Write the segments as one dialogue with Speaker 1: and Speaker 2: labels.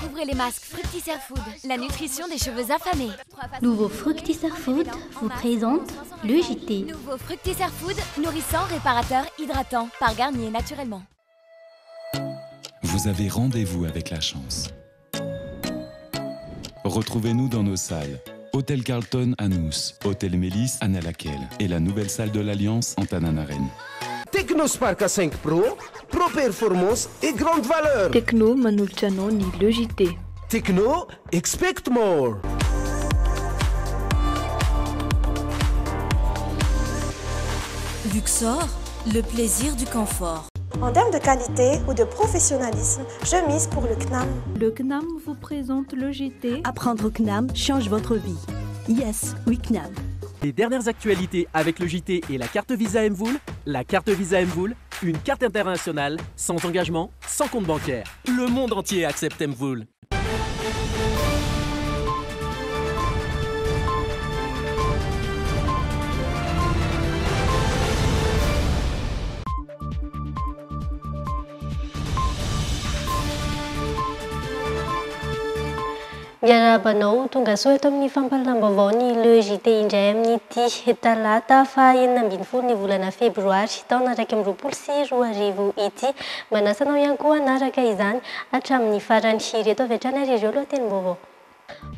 Speaker 1: Découvrez les masques Fructisser Food, la nutrition des cheveux affamés.
Speaker 2: Nouveau Fructisser Food vous présente le JT.
Speaker 1: Nouveau Fructisser Food, nourrissant, réparateur, hydratant, par Garnier naturellement.
Speaker 3: Vous avez rendez-vous avec la chance. Retrouvez-nous dans nos salles. Hôtel Carlton à Nous, Hôtel Mélis à Nalakel et la nouvelle salle de l'Alliance en Tananaren.
Speaker 4: Technospark A5 Pro, Pro Performance et grande valeur.
Speaker 5: Techno manolotra anao ny le JT.
Speaker 4: Techno, expect more.
Speaker 6: Luxor, le plaisir du confort.
Speaker 7: En termes de qualité ou de professionnalisme, je mise pour le CNAM.
Speaker 5: Le CNAM vous présente le JT.
Speaker 6: Apprendre au CNAM change votre vie. Yes, oui CNAM.
Speaker 8: Les dernières actualités avec le JT et la carte Visa Mvoul. La carte Visa Mvoul, une carte internationale, sans engagement, sans compte bancaire. Le monde entier accepte Mvoul.
Speaker 9: Miarabanao tonga soa eto amin'ny fampahalalam-baovao ny le JT indray amin'ity talata fa 20 ny volana febroary taona 2024 ity. Manasanao ihany koa anaraka izany hatramin'ny farany ireto avy hatrany ary ireo lohatenim-baovao.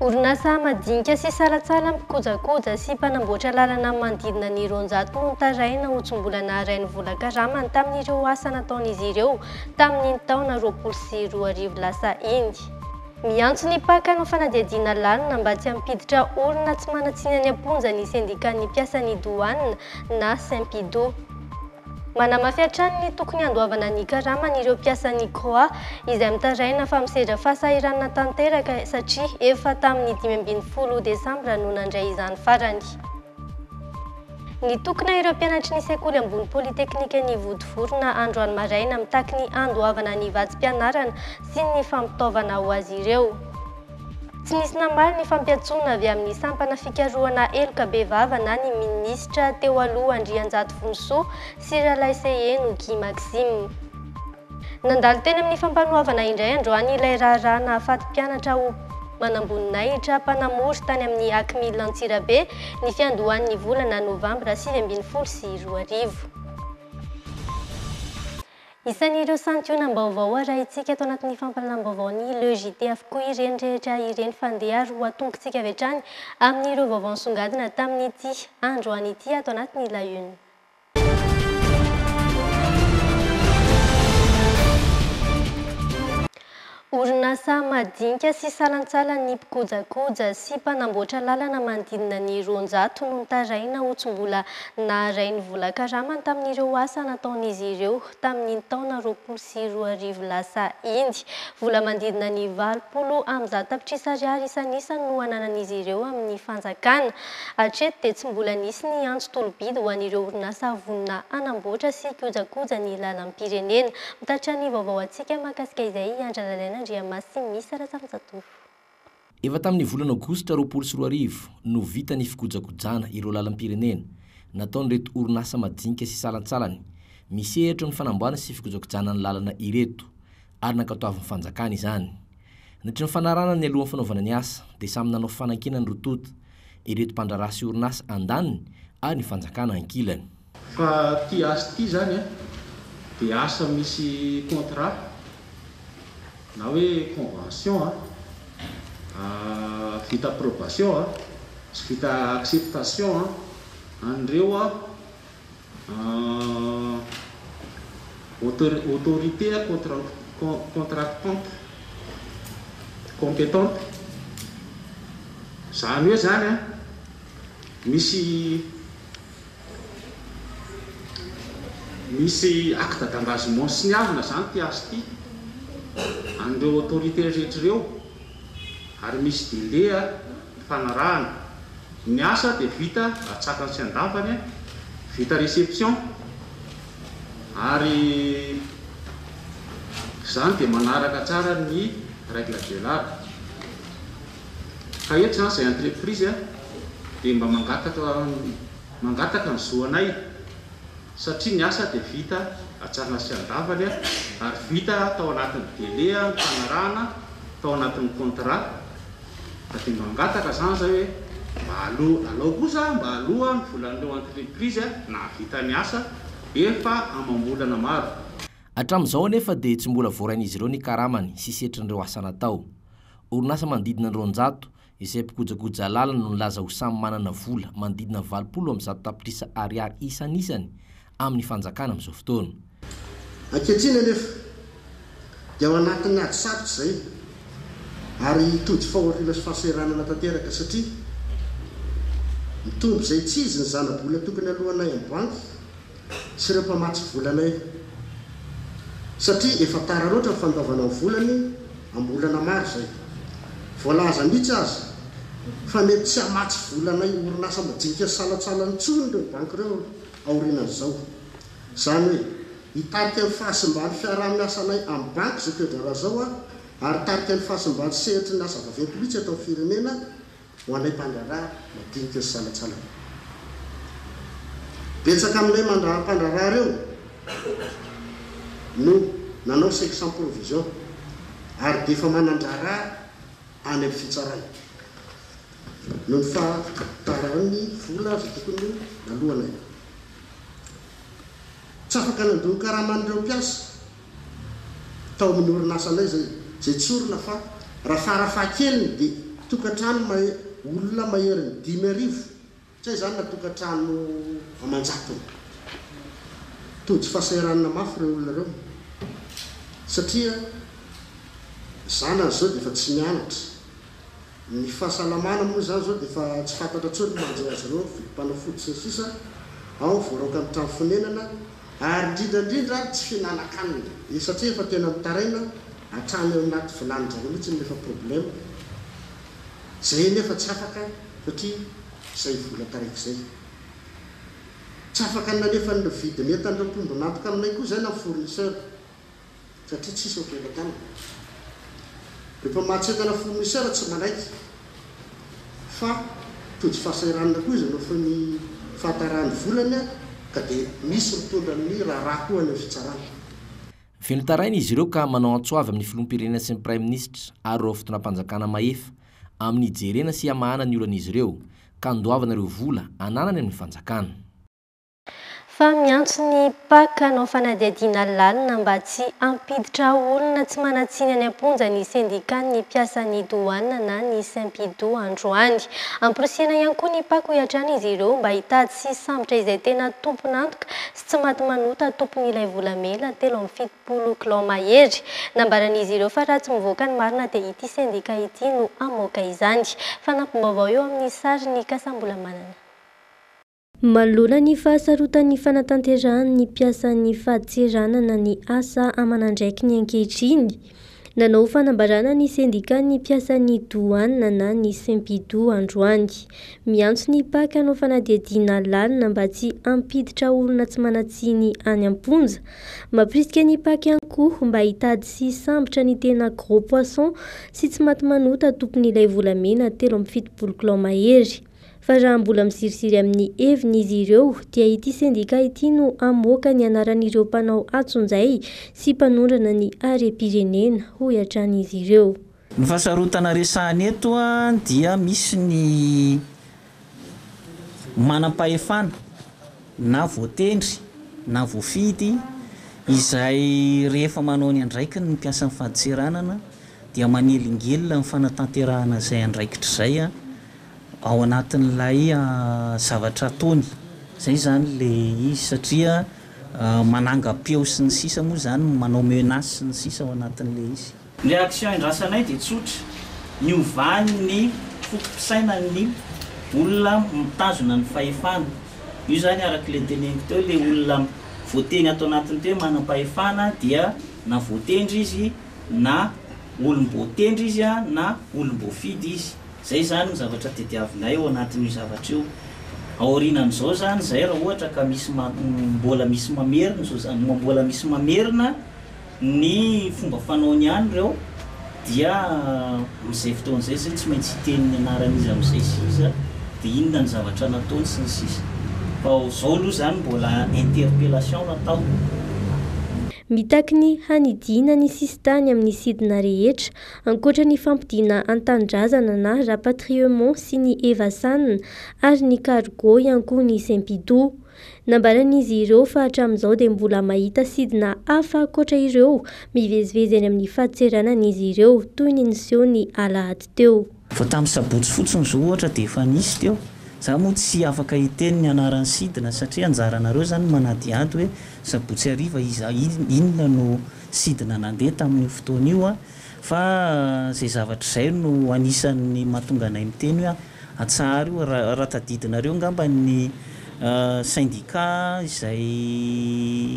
Speaker 9: Orinasa madinika sy salatsala mikojakoja sy mpanamboatra lalana manodidina ny Ronjato no taraina ho tsombolana Rainy Vola-Karamany tamin'ireo asa nataon'izy ireo tamin'ny taona 2024 lasa iny. Miantso ny pakanao fanadihadiana lalina mba tsy hampiditra olona tsy manatsiny any amponja ny sendikan'ny mpiasan'ny douane na Saint-Pido. Manamafy hatrany ny tokony handoavana ny karamany ireo mpiasan'ny CROA izay mitaraina fa misedra fahasahiranana tanteraka satria efa tamin'ny 15 Desambra no nandray izany farany. Ny tokona ireo mpianatry ny sekoly ambony politeknika ny Vodivorona androany maraina mitaky ny andoavana ny vatsim-pianarana sy ny fampitaovana ho azy ireo. Tsy nisy namaly ny fampiatsoana avy amin'ny sampana fikarohana eloka bevava na ny minisitra teo aloha Andrianjato Vonsoa sy Ralahy Seheno Guy Maxime. Nandalo teny amin'ny fampanoavana indray androany ilay raharaha nahafaty mpianatra ho manamboninaitra mpanamory tany amin'ny Akmil Antsirabe ny fiandohan'ny volana Novambra 2022. Isan'ireo santionam-baovao arahintsika ato anatin'ny fampahalalam-baovao ny le JT avokoa ireny rehetra ireny fandeha roa tongotsika avy hatrany amin'ireo vaovao nisongadina tamin'ity androany ity ato anatin'ny La Une. Orinasa madinika sy salantsala ny mpikojakoja sy mpanamboatra lalana manodidina ny Ronjato no taraina ho tsombola na Rainy Vola-Karamany tamin'ireo asa nataon'izy ireo tamin'ny taona 2024 lasa iny. Vola manodidina ny 80 amin'ny tapitrisa ariary isanisa no ananan'izy ireo amin'ny fanjakana. Hatreto dia tsy mbola nisy ny antso tolobidy ho an'ireo orinasa vonona anamboatra sy kojakoja ny lalam-pirenena. Mitatra ny vaovao antsika mahakasika izay Andranalaina
Speaker 10: Efa tamin'ny volana Aogositra 2024 no vita ny fikojakojana ireo lalam-pirenena nataon'ireto orinasa madinika sy salantsalany. Misehatra ny fanamboarana sy fikojakojana ny lalana ireto ary nankatoavin'ny fanjakana izany. Natry ny fanarana ny alohan'ny fanaovana ny asa dia samy nanao fanankina ny rotota ireto mpandraraha sy orinasa andaniny ary ny fanjakana ankilany.
Speaker 11: Fa ty asa ty zany dia asa misy contrat na hoe convention vita approbation sy vita acceptation an'ireo autorité contractante compétente. Zany hoe zany misy acte d'engagement sy ny avina zany ty asa ty an'ireo autorité rehetrareo ary misy délai fanarahana. Ny asa dia vita atsakany sy andafany, vita réception ary zany dia manaraka tsara ny règle de l'art. Ka eto zany izay entreprise dia mba mangataka ny zoanay satria ny asa dia vita atsarana sy andafany ary vita tao anatin'ny délai ny fanarahana tao anatin'ny contrat da dia mba angataka zany zay hoe mba alao kosa mba aloha ny volan'ireo entreprise na vita ny asa efa amam-bolana maro.
Speaker 10: Hatramin'izao anefa dia tsy mbola voarain'izy ireo ny karamany sy setrin'ireo asa natao. Orinasa manodidina ny 200 izay mpikojakoja lalana no nilaza ho samy manana vola manodidina 80 tapitrisa ariary isan'isany amin'ny fanjakana amin'izao fotoana.
Speaker 12: Ankehitriny anefa dia ao anatin'ny ady sarotra izay ary tody fahoriana sy fahasahiranana tanteraka satria mitombo izay tsy izy ny zana-bola tokony alohanay amin'ny banky sy ireo mpamatsy volanay satria efa tara loatra ny fandaovana ny volany ambolana maro izay. Voalaza mihitsy azy fa mety tsy hamatsy volanay orinasa majinika salatsalany tsony ireo banky ireo aorianan'izao. Izany hoe hitarika ny fahasimbany fiaraha-miasanay amin'ny banky zao toedraraha zao ary tarika ny fahasimbany sehitry ny asa vaventy mihitsy atao amin'ny firenena ho anay mpandraraha madinika ny salatsalany. Betsaka aminay mpandraraha ireo no nanao section provision ary dia efa manandraraha any amin'ny fitsarana no ny fahatarany vola azy tokony nalohanay. Tsy afaka nandony karaman'ireo mpiasa tao amin'ny orinasanay zay tsorona fa raha farafahakeliny dia tokantrano olona maherin'ny 5,000 tsy zany na tokantrano amanjatony. Tody fahasahiranana mafy ireo olona ireo satria zanany zao dia efa tsy mianatra. Ny fahasalamana moa zany zao dia efa tsy fantatra tsony manjay azy ireo mpanafody sy ny sisa ao voaraoka amin'ny trano fonenana ary indrindrandrindra tsy fihinanakanina satria efa tena mitaraina hatrany ao anaty vilany zareo mihitsy nefa problème zay nefa tsy afaka satria izay vola taraiky izay tsy afaka nanefa ny vidy mety an'ireo mpombo nampoka aminay koa zay na fournisseur satria tsisy operatana. Rehefa mahatsetana fournisseur tsy manaiky fa tody fahasahiranana koa izy nofa ny fahatarahany volany ka dia misy mitondra ny raharaha koa ny fitsarana.
Speaker 10: Fenotaraina izy ireo ka manao antsoavy amin'ny filoham-pirenena sy ny prime ministre ary ireo fotoanam-panjakana maefa amin'ny hijerena sy hamahana ny olan'izy ireo ka ndoavana ireo vola ananany amin'ny fanjakana.
Speaker 9: Fa miantso ny paka anao fanadihadiana lalina mba tsy ampiditra olona tsy manatsiny any amponja ny sendika ny mpiasa ny douane na ny Saint-Pido androany. Amporosiana ihany koa ny paka ho hiatrana izy ireo mba hitady sy sambotra izay tena tompon'antoka sy tsy maty manota tompon'ilay volamena 7,7 kilao mahery. Nambaran'izy ireo fa raha tsy mivoaka ny marina dia ity sendika ity no amoaka izany. Fanampim-baovao eo amin'ny sary ny kasambola manana. Malona ny fahasarotan'ny fanatanterahany mpiasan'ny fahaditsiranana ny asa amanandraiky ny ankehitriny. Nanao fanambarana ny sendika ny mpiasan'ny douane na ny Saint-Pido androany. Miantso ny paka hanao fanadihadiana lalina mba tsy ampiditra olona tsy manatsiny any amponja. Mampirisika ny paka ihany koa mba hitady sy sambotra ny tena gros poisson sy tsy maty manota tompon'ilay volamena 7,7 kilao mahery. Fa raha mbola misirisiry amin'ny heviny izy ireo dia ity sendika ity no amoaka ny anaran'ireo mpanao atsonjay sy mpanondrana ny harem-pirenena ho hiatran'izy ireo.
Speaker 13: Ny fahasarotana resahany eto dia misy ny manam-pahefana na voatendry na voafidy izay rehefa manao ny andraikiny ny mpiasa ny fahaditsiranana dia manelingelina ny fanatanterahana izay andraikitra izay ao anatin'ilay zavatra ataony. Zay zany le izy satria manangam-peo sy ny sisa moa zany manao menace sy ny sisa ao anatin'le izy. Ny action indrasanay dia tsotra ny ovany ny fotom-pisaina ny olona mitazona ny fahefana. Io zany araka le teneniko teo le olona voateny atao anatiny teo manam-pahefana dia na voatendry izy na olom-boatendry izy na olom-boafidy izy. Zay zany ny zavatra tediavinay ao anatin'io zavatra io. Aorinan'izao zany zay raha ohatra ka misy mbola misy mamerina zao zany mbola misy mamerina ny fomba fanaony ihany ireo dia amin'izay fotoan'izay zay tsy maintsy hiteniny anaran'izy amin'izay sisa dia inona ny zavatra nataony sy ny sisa. Fa zao aloha zany mbola interpellation natao.
Speaker 9: mitaky ny hanidina ny sistany amin'ny sidina rehetra ankoatra ny fampidina an-tanindrazana na rapatriement sy ny evasanina ary ny cargo ihany koa ny Saint-Pidou. Nambaran'izy ireo fa hatramin'izao dia mbola mahita sidina hafa ankoatra ireo mivezivezy any amin'ny fahatseranan'izy ireo toy ny niseho ny alahady teo.
Speaker 13: Fa tamin'ny sabotsy fotsiny zao ohatra dia efa nisy teo. Za moa tsy afaka hiteny ny anaran'ny sidina satria anjaranareo zany manadiady hoe sabotsy hariva inona no sidina nandeha tamin'ny fotoana io fa zay zavatra izay no anisan'ny mahatonga anay miteny hoe atsara io raha tadidinareo ngamba ny syndicat izay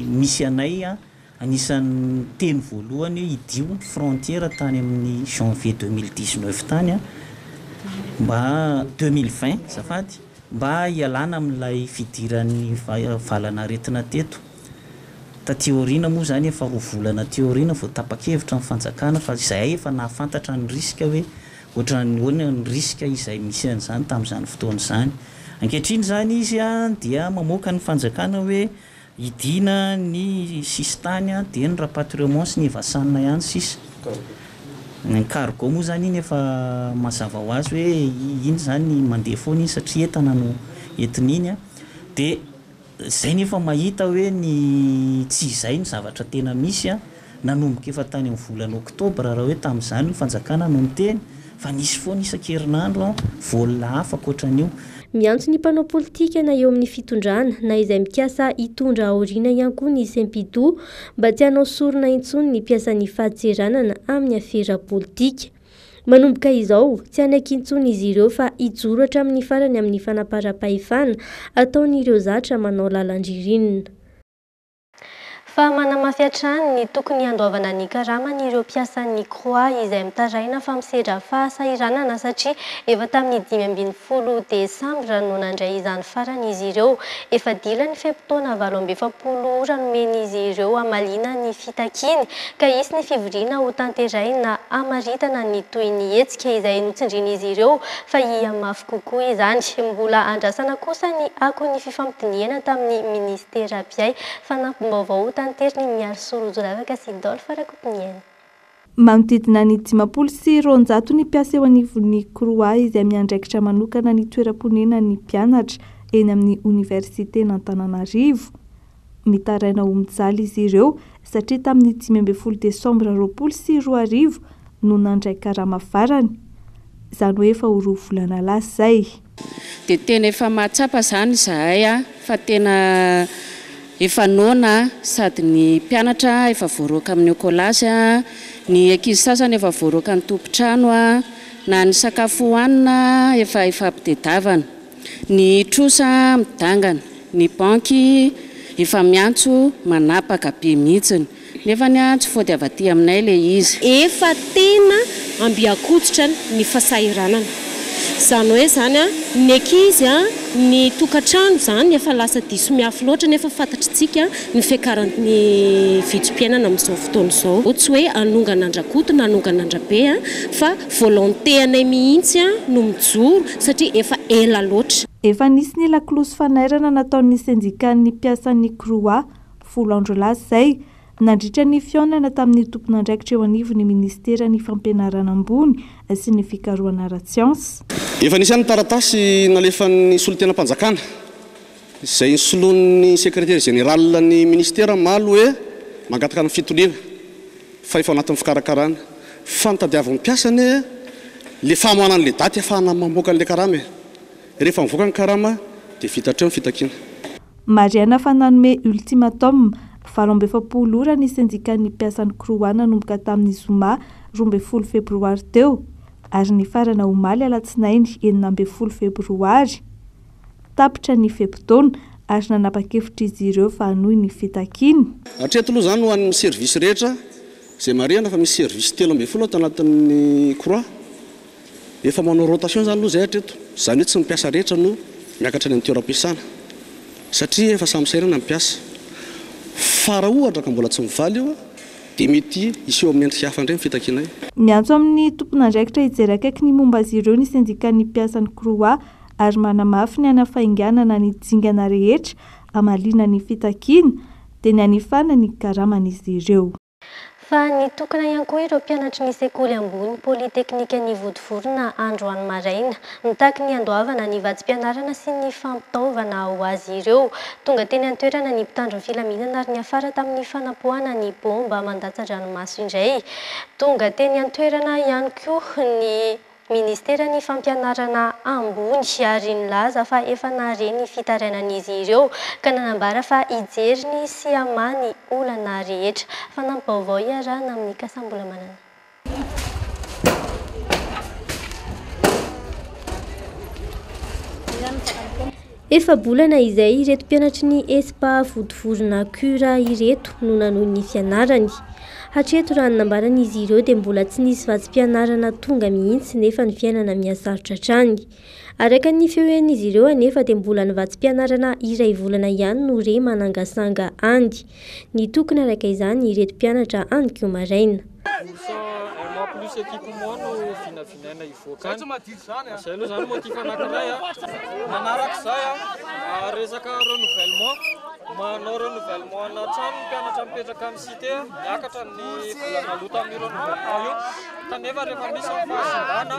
Speaker 13: misy anay anisan'ny teny voalohany idio frontière tany amin'ny janvier 2019 tany mba 2020 zafady mba hialana amin'ilay fidiran'ny valana aretina teto. Teoriana moa zany efa ho volana teoriana vao tapakevitra amin'ny fanjakana fa izay efa nahafantatra ny riska hoe ohatrany hoana ny riska izay misy an'izany tamin'izany fotoana izany. Ankehitriny zany izy dia mamoaka ny fanjakana hoe idina ny sistany dia ny rapatriement sy ny evasanina ihany sisa. Ny cargo moa zany iny efa mazava ho azy hoe iny zany mandeha foana iny satria entana no entin'iny dia zay nefa mahita hoe ny tsy izay ny zavatra tena misy nanomboka efa tany amin'ny volana oktobra raha hoe tamin'izany ny fanjakana no miteny fa nisy foana isan-kerinandro vola hafa ankoatran'io.
Speaker 9: Miantso ny mpanao politika na eo amin'ny fitondrana na izay mikasa hitondra aoriana ihany koa ny Saint-Pidou mba tsy hanao sorona intsony ny mpiasan'ny fahatseranana amin'ny afera politika. Manomboka izao tsy hanaiky intsony izy ireo fa hijoro hatramin'ny farany amin'ny fanaparam-pahefana ataon'ireo zatra manao lalan-dririnina. Fa manamafy hatrany ny tokony handoavana ny karamany ireo mpiasan'ny croix izay mitaraina fa misedra fahasahiranana satria efa tamin'ny 5 Desambra no nandray izany farany izy ireo. Efa dila ny fepitaona 27 ora nomen'izy ireo hamalina ny fitakiny ka isy ny fivoriana ho tanteraina amaritana ny toy ny hetsika izay notsindrin'izy ireo fa hiamafy kokoa izany. Mbola andrasana kosa ny ako ny fifampitiniana tamin'ny ministera Piay fanampim-baovao tanteriny miaro sorozoravaka sy Dolphe Rakotiniana.
Speaker 5: Manodidina ny 50 ny mpiasa eo anivon'ny croix izay miandraikitra manokana ny toeram-ponena ny mpianatra eny amin'ny université n'Antananarivo. Mitaraina ho mijaly izy ireo satria tamin'ny 15 Desambra 2024 no nandray karama farany. Izany hoe efa ho 2 volana lasa zay.
Speaker 14: Dia tena efa mahatsapa zany zahay fa tena efa nona sady ny mpianatra efa voaroaka amin'ny okolasy ny ankizy sasany efa voaroaka ny tompotrano na ny sakafo hohanina efa ampitedavana, ny trosa midangana, ny banky efa miantso manapaka be mihitsiny nefa ny tsy fody avaty aminay le izy.
Speaker 15: Efa tena ambiakototra ny fahasahiranana. Zany hoe zany ny ankizy ny tokantrano zany efa lasa diso miafy loatra nefa fantatritsika ny fiakaran'ny vidim-piainana amin'izao fotoana izao. Tsy hoe anongana andrakoto na anongana andrabe fa volonté anay mihitsy no mijoro satria efa ela loatra.
Speaker 5: Efa nisy ny lakolosy fanairana nataon'ny syndicat-ny mpiasan'ny croix 10 andro lasa zay nandritra ny fiaonana tamin'ny tompon'andraikitra eo anivon'ny ministera ny fampianarana ambony sy ny fikarohana ara-tsiansy.
Speaker 16: Efa nisy ny taratasy nalefan'ny solon-tenam-panjakana izay nisoloan'ny secrétaire général ny ministera malo hoe mangataka ny fitoniana fa efa anatin'ny fikarakarana fantadiavan'ny mpiasany le famoanan'le daty afahana mamoaka an'le karama rehefa mivoaka ny karama dia vitatreo ny fitakina.
Speaker 5: Mariana fa nanome ultimatum 27 ora ny syndicat-ny mpiasan'ny croix nanomboka tamin'ny zoma 12 febroary teo ary ny farana omaly alatsinainy 9 febroary. Tapitra ny fepitaona ary nanapa-kevitra izy ireo fa hanohy ny fitakiny.
Speaker 16: Hatreto aloha zany ho an'ny service rehetra izay marihana fa misy service 13 ato anatin'ny croix efa manao rotation zany aloha zay hatreto. Zany hoe tsy mpiasa rehetra no miakatra ny toeram-piasana satria efa samy sairana mpiasa. Fara ohatra ka mbola tsy mivaly io dia mety iseho amin'ny endrika hafa indray ny fitakinay.
Speaker 5: Miantso amin'ny tompon'andraikitra hijery akaiky ny momba azy ireo ny syndicat-ny mpiasan'ny croix ary manamafy ny anafainganana ny dingana rehetra hamalina ny fitakina teny anifana ny karaman'izy ireo.
Speaker 9: Fa nitokana ihany koa ireo mpianatra ny sekoly ambony politeknika ny Vodivorona androany maraina nitaky ny andoavana ny vatsim-pianarana sy ny fampitaovana ho azy ireo. Tonga teny an-toerana ny mpitandro ny filaminana ary niafara tamin'ny fanapohana ny bomba mandatsa-dranomaso indray. Tonga teny an-toerana ihany koa ny Ministera ny fampianarana ambony ary nilaza fa efa nareny fitarainan'izy ireo ka nanambara fa ijeriny sy amany olana rehetra. Fanampaovao iarana amin'ny kasambola-manana. Efa bolana izay ireto mpianatry ny ESPA Vodivorona Kura ireto no nanohy ny fianarany. Hatreto raha nambaran'izy ireo dia mbola tsy nisy vatsim-pianarana tonga mihitsy nefa ny fiainana mihasarotra hatrany. Araka ny feoen'izy ireo anefa dia mbola ny vatsim-pianarana iray volana ihany no re manangasanga andy. Ny tokony araka izany ireto mpianatra any Kiomaraina.
Speaker 17: Plus équipement no vinavinaina ivoaka. Zay aloha zany motif anankiray manarak'izay resaka renouvellement manao renouvellement ana trano mpianatra mipetraka amin'ny cité miakatra ny volana lota amin'ny renouvellement io kanefa rehefa misy fahasimbana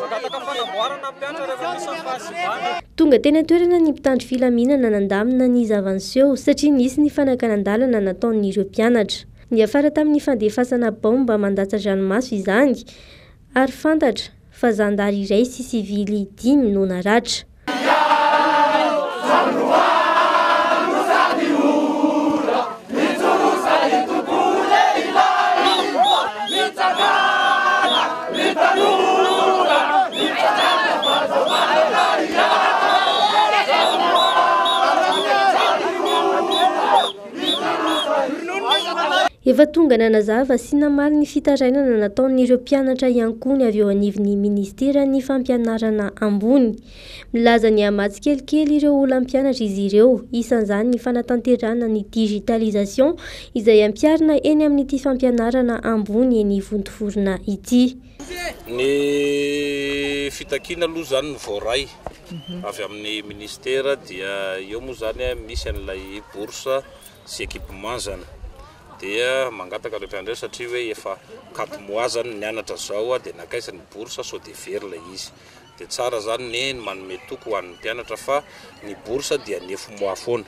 Speaker 17: magataka fanamboarana mpianatra rehefa misy fahasimbana.
Speaker 9: Tonga teny an-toerana ny mpitandro filaminana nandamina ny zavanseho satria nisy ny fanankanan-dalana nataon'ireo mpianatra. Niafara tamin'ny fandefasana bomba mandatsa-dranomaso izany ary fantatra fa zandary iray sy sivily 5 no naratra. Efa tonga nanazava sy namaly ny fitarainana nataon'ireo mpianatra ihany koa ny avy eo anivon'ny Ministera ny fampianarana ambony. Milaza ny amatsy kelikely ireo olam-pianatra izy ireo, isan'izany ny fanatanterana ny digitalisation izay ampiarina eny amin'ity fampianarana ambony eny Vodivorona ity.
Speaker 18: Ny fitakiana aloha zany ny voaray avy amin'ny ministera dia eo moa zany misy an'ilay bourse sy équipement zany. Dia mangataka ireo mpianatra satria hoe efa 4 mois zany nianatra zao dia nakaisa ny bourse sao dia very ilay izy. Dia tsara zany ny manome toko ho an'ny mpianatra fa ny bourse dia 9 mois foana.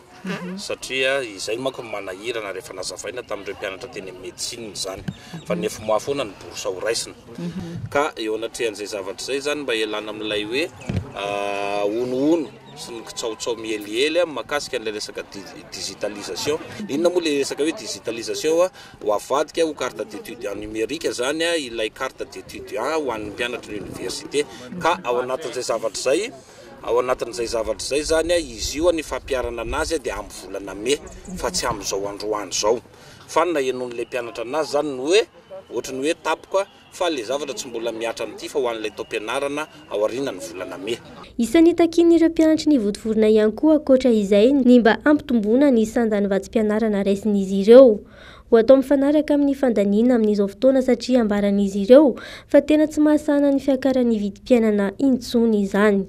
Speaker 18: Satria izay manko manahirana rehefa nazavaina tamin'ireo mpianatra teny amin'ny médecine zany fa 9 mois foana ny bourse ho raisina. Ka eo anatrehan'izay zavatra izay zany mba ialana amin'ilay hoe ono sy ny kitsaotsao mihelihely makasika an'ilay resaka digitalisation. Inona moa ilay resaka hoe digitalisation ho avadika ho carte d'étudiant numérique zany ilay carte d'étudiant ho an'ny mpianatra l'université ka ao anatin'izay zavatra zay zany izy io ny fampiarana anazy dia amin'ny volana Mai fa tsy amin'izao androany zao. Fa na ianon'ilay mpianatra anazy zany ny hoe ohatrany hoe tapoka fa le zavatra tsy mbola miatra amin'ity fa ho an'ilay taom-pianarana ao aorianany volana Mai.
Speaker 9: Isan'ny takin'ireo mpianatra ny Vodivorona ihany koa ankoatra izay ny mba ampitomboana ny sandan'ny vatsim-pianarana raisin'izy ireo. Ho atao mifanaraka amin'ny fandaniana amin'izao fotoana satria ambaran'izy ireo fa tena tsy mahasana ny fiakaran'ny vidim-piainana intsony izany.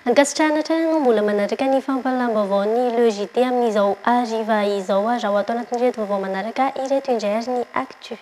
Speaker 9: Ankasitrahana trano no mbola manaraka ny fampalam-baovao ny LEJT amin'izao hariva izao raha ho atao anatin'ireto vaovao manaraka ireto indray ary ny actu.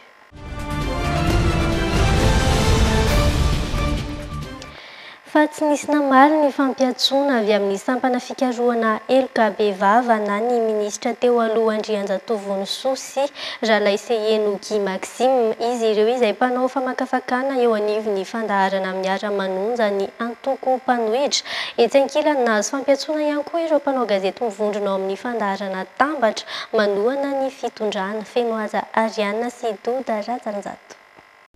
Speaker 9: Fa tsy nisy namaly ny fampiatsoana avy amin'ny sampana fikarohana Elkabevava na ny ministra teo aloha Andrianjatovo Soa sy Ralay Seheno Guy Maxime. Izy ireo izay mpanao famakafakana eo anivon'ny fandaharana miara-manonja ny antoko mpanohitra. Etsy ankilany nahazo fampiatsoana ihany koa ireo mpanao gazety mivondrona ao amin'ny fandaharana Tambatra manohana ny fitondrana. Fenoaza Ariana sy Doda Ratsanjato.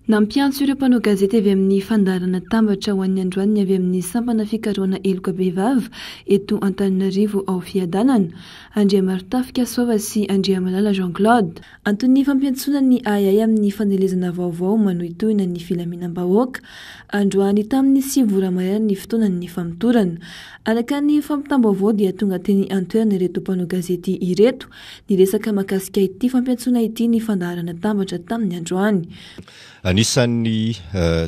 Speaker 19: Nampiantso ireo mpanao gazety avy amin'ny fandaharana Tambatra ho an'ny androany avy amin'ny sampana fikarohana Elkabevava eto Antananarivo ao fiadanana. Andriamartafika Sova sy Andriamalala Jean-Claude antony fampiantsoana ny ayay amin'ny fanelezana vaovao manohy tohina ny filaminam-bahoaka. Androany tamin'ny 9 ramaraina ny fotoanan'ny famitorana. Araka ny fampitam-baovao dia tonga teny antoerana ireto mpanao gazety ireto niresaka makasika ity fampiantsoana ity ny fandaharana Tambatra tamin'ny androany.
Speaker 20: Anisan'ny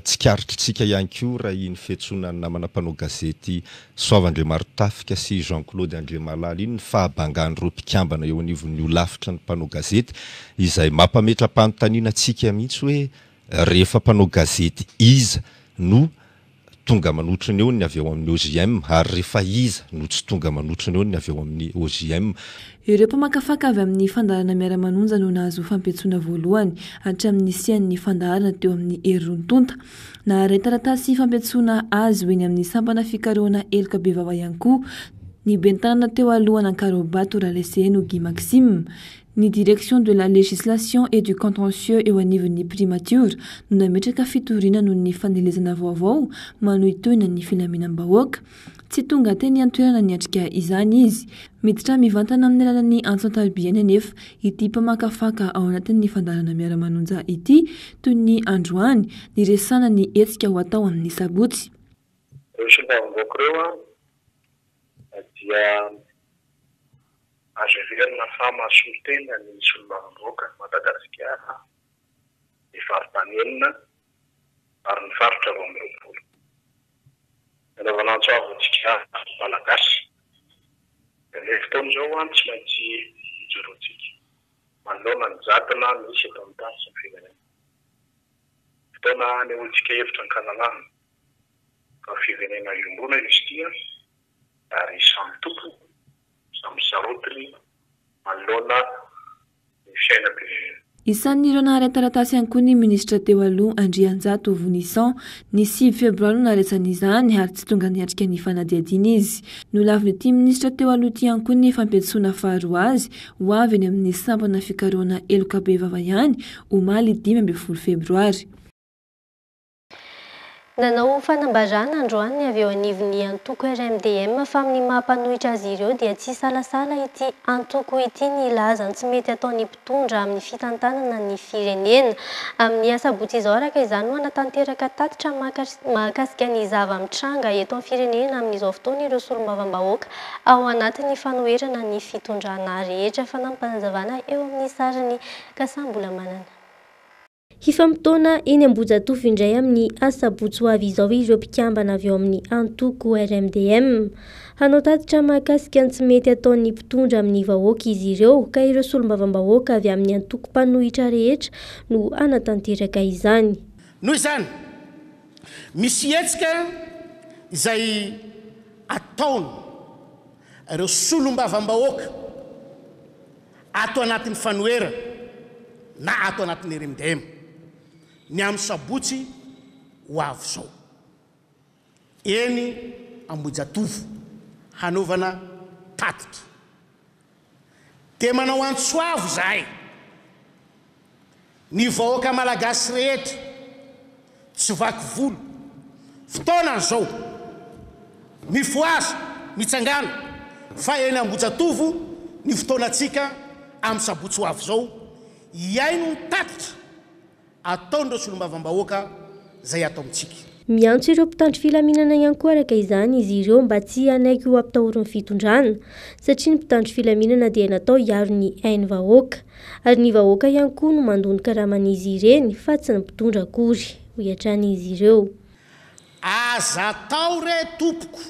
Speaker 20: tsikaritrytsika ihany koa raha iny fiantsonany namana mpanao gazety Soavandriamarotafika sy Jean-Claude Andriamalala iny ny fahabangan'ireo mpikambana eo anivon'ny olafitra ny mpanao gazety izay mampametra-panontaniana antsika mihitsy hoe rehefa mpanao gazety iza no tonga manotrany eo ny avy ao amin'ny OJM ary rehefa iza no tsy tonga manotrany eo ny avy ao amin'ny OJM.
Speaker 19: Ireo mpamakafaka avy amin'ny fandaharana miara-manonja no nahazo fampiantsoana voalohany hatramin'ny nisian'ny fandaharana teo amin'ny Hery-Rontonta. Naharay taratasy fampiantsoana azy ho eny amin'ny sampana fikarohana Eloka Bevava ihany koa ny bentanana teo alohana Karobato Raleseno Guy Maxime. Ny direction de la législation et du contentieux eo anivon'ny primature no nametraka fitoriana noho ny fanelezana vaovao manohy toina ny filaminam-bahoaka. Tsy tonga teny antoerana niatrika izany izy. Miditra mivantana amin'ny alalan'ny antson-tabiany anefa ity mpamakafaka ao anatin'ny fandaharana miara-manonja ity toy ny androany ny resana ny hetsika ho atao amin'ny sabotsy.
Speaker 21: Azo heverina fa mahasolotena ny solombavamboaka Madagasikara, ny faritany ary ny faritra roa amby roapolo. Anaovana antsoavantsika malagasy. Ilay fotoana izao tsy maintsy hijorontsika. Manoloana ny jadona misy eto amin'ny tany sy ny firenena. Fotoana nehoantsika hevitra ny kanalana. Ka firenena iombona izy ity ary samy tompo.
Speaker 19: Isan'ireo naharay taratasy ihany koa ny ministra teo aloha Andrianjato Vonisan ny 6 febroary naresany izany ary tsy tonga niatrika ny fanadihadiana izy. Nolavin'ity ministra teo aloha ity ihany koa ny fampiantsoana faharoa azy ho avy eny amin'ny sampana fikarohana Eloka Bevava ihany omaly 15 febroary.
Speaker 9: Nanao fanambarana androany avy eo anivon'ny antoko RMDM fa amin'ny mampanohitra azy ireo dia tsy salasala ity antoko ity ny laza tsy mety ataon'ny mpitondra amin'ny fitantanana ny firenena. Amin'ny asabotsy izao araka izany no anatanteraka tatitra mahakasika ny zava-mitranga eto amin'ny firenena amin'izao fotoana ireo solombavambahoaka ao anatin'ny fanoherana ny fitondrana rehetra fanampanazavana eo amin'ny sarany kasambola manana. Hifampitona eny Ambohijatovo indray amin'ny asabotsy ho avy izao ireo mpikambana avy eo amin'ny antoko RMDM. Hanao tatitra mahakasika ny tsy mety ataon'ny mpitondra amin'ny vahoaka izy ireo ka ireo solombavambahoaka avy amin'ny antoko mpanohitra rehetra no anatanteraka izany.
Speaker 22: Noho izany, misy hetsika izay ataony ireo solombavambahoaka ato anatin'ny fanoherana na ato anatin'ny RMDM. Ny amin'ny sabotsy ho avy izao eny Ambohijatovo hanaovana tatitra dia manao antsoavo zahay ny vahoaka malagasy rehetra tsy vaky volo fotoana izao mifoazy mitsangana fa eny Ambohijatovo ny fotoanantsika amin'ny sabotsy ho avy izao iaino ny tatitra ataon'ireo solombavambahoaka zay atao amintsika.
Speaker 9: Miantso ireo mpitandro filaminana ihany koa araka izany izy ireo mba tsy hanaiky ho ampitahorany fitondrana satria ny mpitandro filaminana dia natao hiaro ny hainy vahoaka ary ny vahoaka ihany koa no mandonika raman'izy ireny fa tsy ny mpitondra akory ho iatran'izy ireo.
Speaker 22: Aza atao re tompoko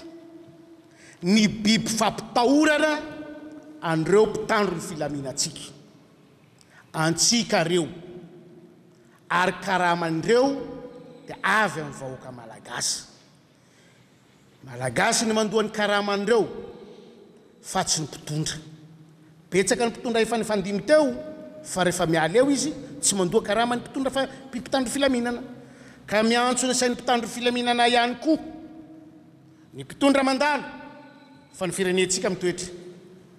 Speaker 22: ny biby fampitahorana an'ireo mpitandro ny filaminantsika antsika reo ary karaman'ireo dia avy amin'ny vahoaka malagasy. Malagasy ny mandohan'ny karaman'ireo fa tsy ny mpitondra. Betsaka ny mpitondra efa nifandimy teo fa rehefa miala eo izy tsy mandoha karamany mpitondra fa mpitandro filaminana. Ka miantso ny sain'ny mpitandro filaminana ihany koa ny mpitondra mandalo fa ny firenentsika mitoetra.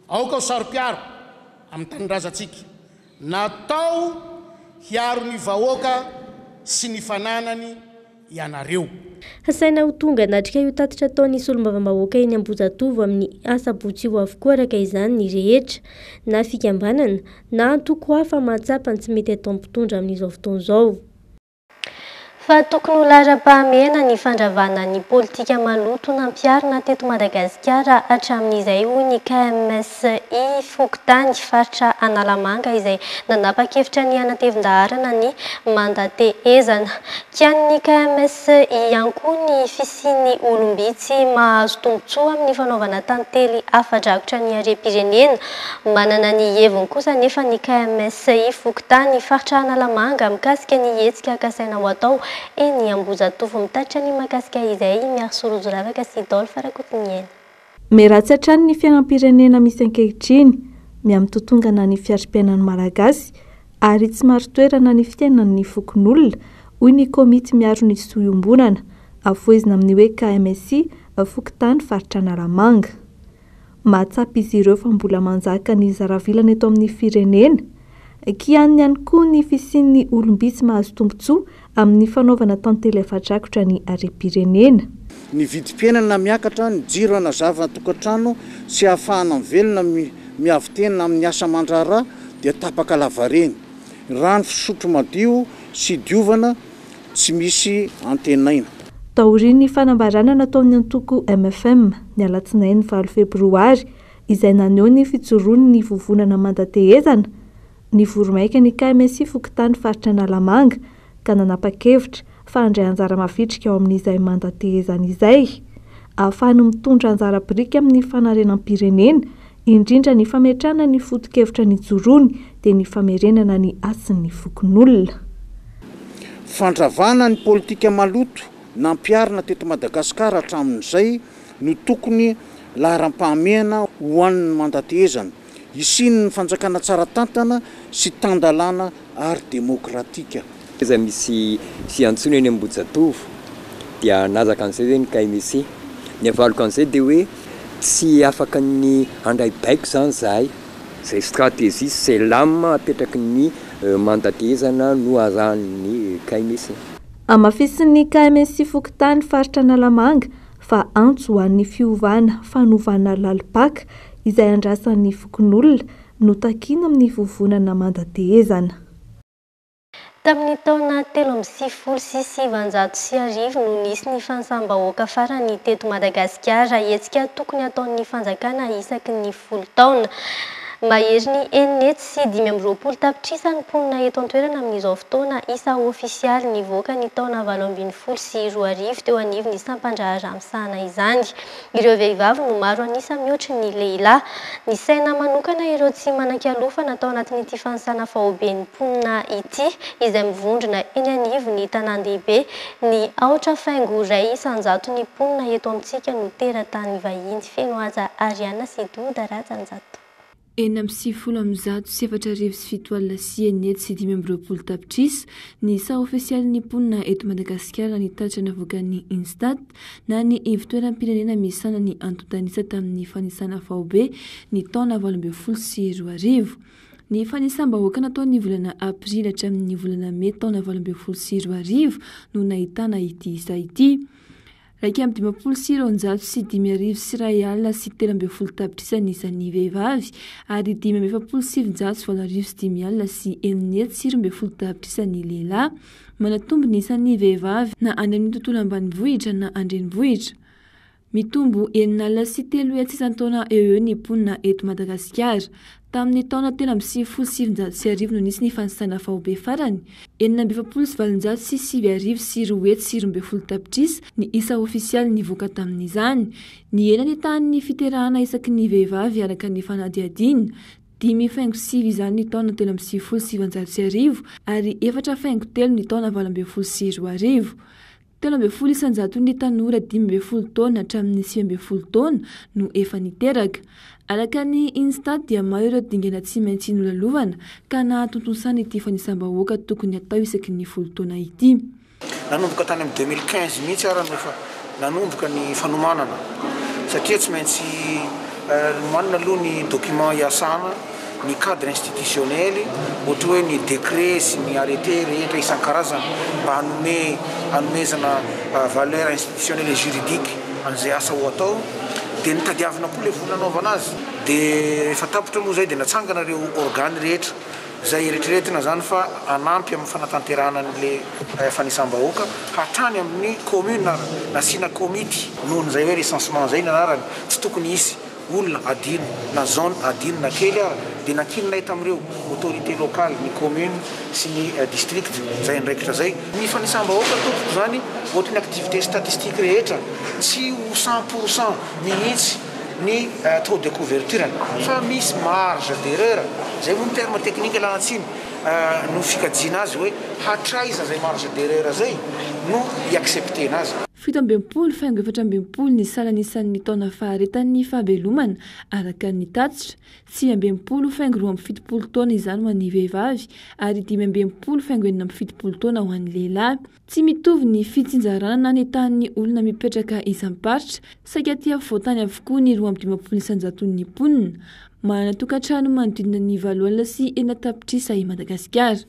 Speaker 22: Aoka ho saro-piaro amin'ny tanindrazantsika. Natao hiaro ny vahoaka sy ny fananany ianareo.
Speaker 9: Hasaina ho tonga natrika io tatitra ataon'ny solombavambahoaka eny Ambohijatovo amin'ny asabotsy ho avokoa araka izany ny rehetra na fikambanana na antoko hafa mahatsapa ny tsy mety atao mpitondra amin'izao fotoana izao. fa tokony ho lara-pahamehana ny fandravana ny politika maloto nampiarina teto Madagasikara hatramin'izay hoy ny KMSI Fokontany faritra Analamanga izay nanapa-kevitra ny hanatevin-daharana ny mandatehezana. Kian'ny KMSI ihany koa ny fisian'ny olombitsy mahazo tombotsoa amin'ny fanaovana tantely afa-drakotra ny harem-pirenena. Manana ny heviny kosa nefa ny KMSI Fokontany faritra Analamanga mikasika ny hetsika kasaina ho atao eny Ambozatovo mitatra ny makasika izay miarosorojo ravaka sy Dolphe Rakotiniena.
Speaker 5: Meratsy hatrany ny fiainam-pirenena misy ankehitriny miamtotongana ny fiarim-piainan'ny malagasy ary tsy maro toerana ny fiainan'ny fokon'olona hoy ny komity miaro ny soiombonana avoizina amin'ny hoe KMSI Fokontany faritra Analamanga. Mahatsapa izy ireo fa mbola manjaka ny zaravilana eto amin'ny firenena. Kian'ny ihany koa ny fisian'ny olombitsy mahazo tombotsoa amin'ny fanaovana tantely afa-drakotra ny harem-pirenena.
Speaker 1: Ny vidim-piainana miakatra, ny jiro anazava tokantrano sy ahafahana velona miavitena amin'ny asa mandrara dia tapaka lavareny. Rano fisotro madio sy diovana tsy misy antenaina.
Speaker 5: Taorian'ny fanambarana nataon'ny antoko MFM ny alatsinainy 9 febroary izay naneho ny fijoroan'ny vovonana mandatehezana. Ny voromaika ny KMSI Fokontany faritra Analamanga ka nanapa-kevitra fa handray anjara mafitrika ao amin'izay mandatehezana izay. Ahafahany mitondra anjara biriky amin'ny fanarenam-pirenena, indrindra ny fametrahana ny foto-kevitra ny jorony dia ny famerenana ny asin'ny fokon'olona.
Speaker 1: Fandravana ny politika maloto nampiarina teto Madagasikara hatramin'izay no tokony laharam-pahamehana ho an'ny mandatehezana. Isiny ny fanjakana tsara tantana sy tandalana ary demokratika.
Speaker 2: Iza misy fiantsona eny Ambozatovo dia nazaka an'izay zay ny KMSI. Ny avaloko an'izay dia hoe tsy afaka ny handray baiko zany zahay. Zay stratégie c'est l'âme apetraky ny mandatehezana no arahan'ny KMSI.
Speaker 5: Amafisin'ny KMSI Fokontany faritra Analamanga fa antso ho an'ny fiovana fanovana lalipaka izay andrasan'ny fokon'olona no takiana amin'ny vovonana mandatehezana.
Speaker 9: Tamin'ny taona 3,790 no nisy ny fanasam-bahoaka farany teto Madagasikara hetsika tokony ataon'ny fanjakana isaky ny 10 taona. Mahery ny enety sy 520 tapitrisa ny mponina eto an-toerana amin'izao fotoana isa ofisialy nivoaka ny taona 2012 teo anivon'ny sampandrahara misahana izany. Ireo vehivavy no maro anisa mihoatra ny lehilahy. Ny saina manokana ireo tsy manan-kialofa natao anatin'ity fanosana fahoben'ny mponina ity izay mivondrona eny anivon'ny tanan-dehibe. Ny aotra faingo iray isan-jato ny mponina eto amintsika no teratany vahiny feno aza Ariana sy Doda Ratsanjato.
Speaker 19: Eny amin'ny 7,7 sy enety sy 520 tapitrisa ny isa ofisialin'ny mponina eto Madagasikara ny tatra navoakan'ny Instat na ny ivitoeram-pirenena misana ny antontanisa tamin'ny fanisana fahobe ny taona 2012. Ny fanisam-bahoaka nataon'ny volana aprila hatramin'ny volana May taona 2012 no nahitana ity isa ity. Raika amin'ny 20,900 sy 5,000 sy iray alina sy 13 tapitrisa ny isan'ny vehivavy ary 5,700 sy 5,000 alina sy 9 sy 12 tapitrisa ny lehilahy manatombo ny isan'ny vehivavy na any amin'ny tontolo ambanivohitra na andrenivohitra. Mitombo 9 alina sy 3 isan-taona eo ny mponina eto Madagasikara. Tamin'ny taona 7,700 no nisy ny fanisana fahobe farany, 7,700 sy 7,000 sy 7 sy 12 tapitrisa ny isa ofisialy nivoaka tamin'izany. Ny ena ny tahan'ny fiterahana isaky ny vehivavy araka ny fanadihadina, 5,5 izany ny taona 7,700 ary 4,3 ny taona 20,2. 3,100 ny tanora 15 taona hatramin'ny 15 taona no efa niteraka. Araka ny Instat dia maro ireo dingana tsy maintsy nolalovana ka nahatontosana ity fanisam-bahoaka tokony atao isaky ny 10 taona ity.
Speaker 22: Nanomboka tany amin'ny 2015 mihitsy ary nefa nanomboka ny fanomanana satria tsy maintsy manana aloha ny document iasana, ny cadre institutionnel, ohatra hoe ny décret sy ny arrêté rehetra isan-karazany mba hanomezana valeur institutionnelle et juridique an'izay asa ho atao. Dia nitadiavina koa le vola anaovana azy. Dia efa tapitra moa zay dia natsangana ireo organe rehetra
Speaker 3: zay eritreretina zany fa anampy amin'ny fanatanteranan'le fanisam-bahoaka hatrany amin'ny commune nasiana comité nohon' zay hoe recensement zay nanarany tsy tokony isy olona adino na zone adino na kely ara dia nankino nay tamin'ireo autorité locale ny commune sy ny district zay ndraikitra zay ny fanisam-bahoaka tompoko zany ohatrany activité statistique rehetra tsy ho 100% mihitsy ny taux de couverture fa misy marge d'erreur zay moa ny terme technique lanatsiny no fikajina azy hoe hatraiza zay marge d'erreur zay no iacceptena azy
Speaker 19: 17 faingo 14 ny salan'ny isan'ny taona faharetan'ny fahabelomana araka ny tatitra 5 faingo 17 taona izany ho an'ny vehivavy ary 5 faingo 7 taona ho an'ny lehilahy tsy mitovy ny fitsinjarana na netahan'ny olona mipetraka isam-paritra saika tia voatany avokoa ny 15 isanjaton'ny mponina manana tokantrano manodidina ny 7 alina sy 4 tapitrisa i Madagasikara.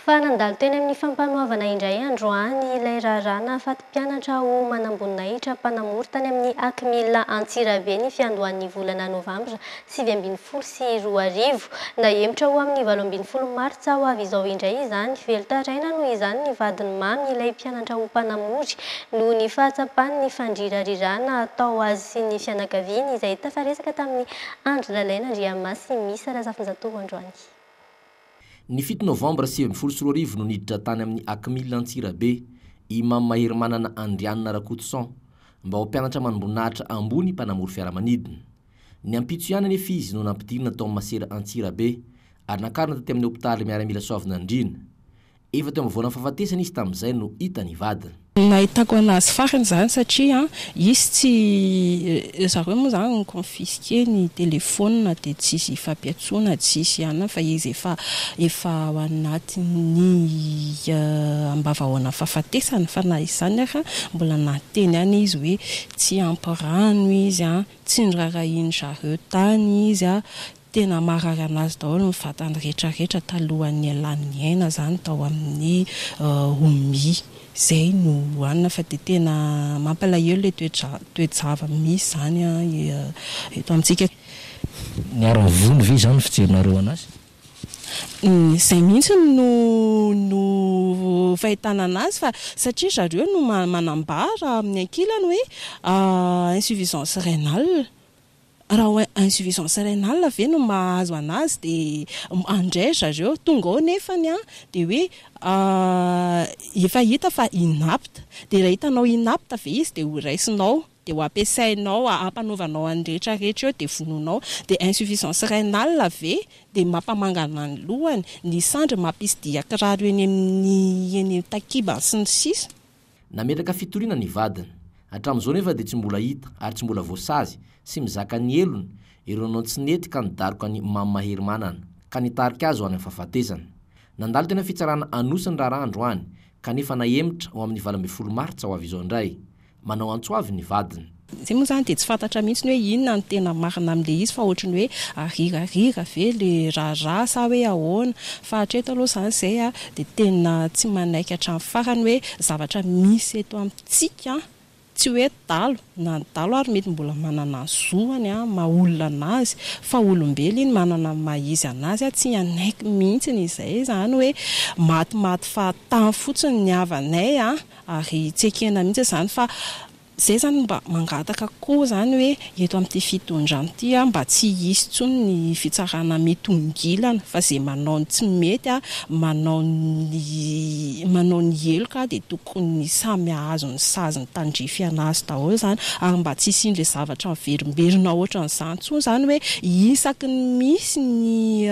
Speaker 9: Fa nandalo teny amin'ny fampanoavana indray androany ilay rarana fatim-pianatra ho manambonahitra mpanamory tany amin'ny Akmila Antsirabe ny fiandohan'ny volana Novambra 7 sy 20 na emotra ho amin'ny 18 Martsa ho avy izao indray izany velotaraina noho izany ny vadiny mamy ilay mpianatra ho mpanamory noho ny fahatsapany ny fandrirarirana atao azy sy ny fianakaviany izay tafaresaka tamin'ny andro lalaina Andriamasy misy Razafinjatovo androany.
Speaker 10: Ny 7 novambra 20 no niditra tany amin'ny Akmila Antsirabe i Mamahery manana Andrianina Rakotson mba ho mpianatra manomboninahitra ambony mpanamory fiaramanidina. Ny ampitso ihany anefa izy no nampidirina tao Masera Antsirabe ary nakarina taty amin'ny hôpitaly miaramila Soavina Andrina. Efa teo amin'ny voana fahafatesana izy tamin'izay no hita ny vadiny.
Speaker 4: Nahitako anazy farany zany satria izy tsy zareo moa zany ny confisqué ny telefona dia tsisy ifampiatsoana tsisy ihany fa izy efa ao anatin'ny ambavahoana fahafatesana fa na izany ara mbola nateny any izy hoe tsy ampy rano izy tsy nirarahiny zareo tany izy tena marary anazy daholo ny vatany rehetrarehetra talohan'ny alan'ny aina zany tao amin'ny omi zay no hoanina fa dia tena mampalahelo ilay toejava misy zany eto amintsika.
Speaker 13: Ny aravony ve zany fijerinareo anazy?
Speaker 4: Izay mihitsy no fahitana anazy fa satria zareo no manambara amin'ny ankilany hoe insuffisance rénale. Raha insuffisance rénale ve no mahazo anazy dia andray zareo tonga ao nefany dia hoe efa hita fa inapta dia raha hitanao inapta ve izy dia ho raisinao dia ho ampiasainao ampanovanao any rehetrarehetra eo dia vononao dia insuffisance rénale ve dia mampamangana ny lohany ny sandry mampisy kiraro eny amin'ny takiba sy ny sisa.
Speaker 10: Nametraka fitoriana ny vadiny hatramin'izao nefa dia tsy mbola hita ary tsy mbola voasazy sy mizaka ny elony ireo nanao tsy nety ka nidaroka ny Mamahery manana ka nitarika azy ho any amin'ny fahafatesana. Nandalo tena fitsarana anosiny raharaha androany kanefa nahemotra ho amin'ny 12 Martsa ho avy izao indray manao antsoavy ny vadiny.
Speaker 4: Zay moa zany dia tsy fantatra mihitsy hoe inona ny tena marina amin'ilay izy fa ohatrany hoe arirarira ve le raharaha sa hoe ahoana fa hatreto aloha zany izay dia tena tsy manaiky hatramin'ny farany hoe zavatra misy eto amintsika tsy hoe dalo na dalo ary mety mbola manana zoany maolona anazy fa olombelo iny manana mahizy anazy tsy anaiky mihitsy izay zany hoe matimaty fa tany fotsiny ny havanay ary tsy ekena mihitsy zany fa zay zany mba mangataka koa zany hoe eto amin'ity fitondrana ity mba tsy hisy tsony ny fitsarana metongilana fa zay manao ny tsy mety manao ny heloka dia tokony samy ahazo ny sazy ny tandrify anazy daholo zany ary mba tsy hisindry zavatra miverimberina ohatra n'izany tsony zany hoe isaky ny misy ny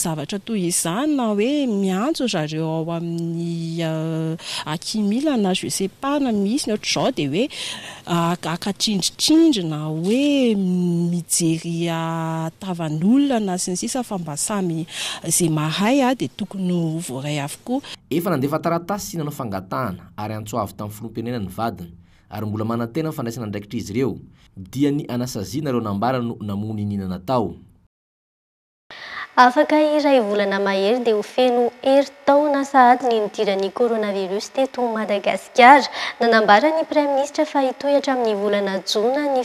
Speaker 4: zavatra toy izany na hoe miantso zareo ao amin'ny Akmila na je sais pas na misy ny ohatr'izao dia hoe akatrindritrindry na hoe mijery tavan'olona na sy ny sisa fa mba samy izay mahay dia tokony voaray avokoa.
Speaker 10: Efa nandefa taratasy sy nanao fangatahana ary antsoavy tamin'ny filoham-pirenena ny vadiny ary mbola manantena ny fandraisana andraikitra izy ireo dia ny anasaziana ireo nambara no namony ninana tao.
Speaker 9: afaka iray volana mahery dia ho feno herintaona sahady ny nidiran'ny coronavirus teto Madagasikara. Nanambara ny Prime Ministre fa hitohatra amin'ny volana Jona ny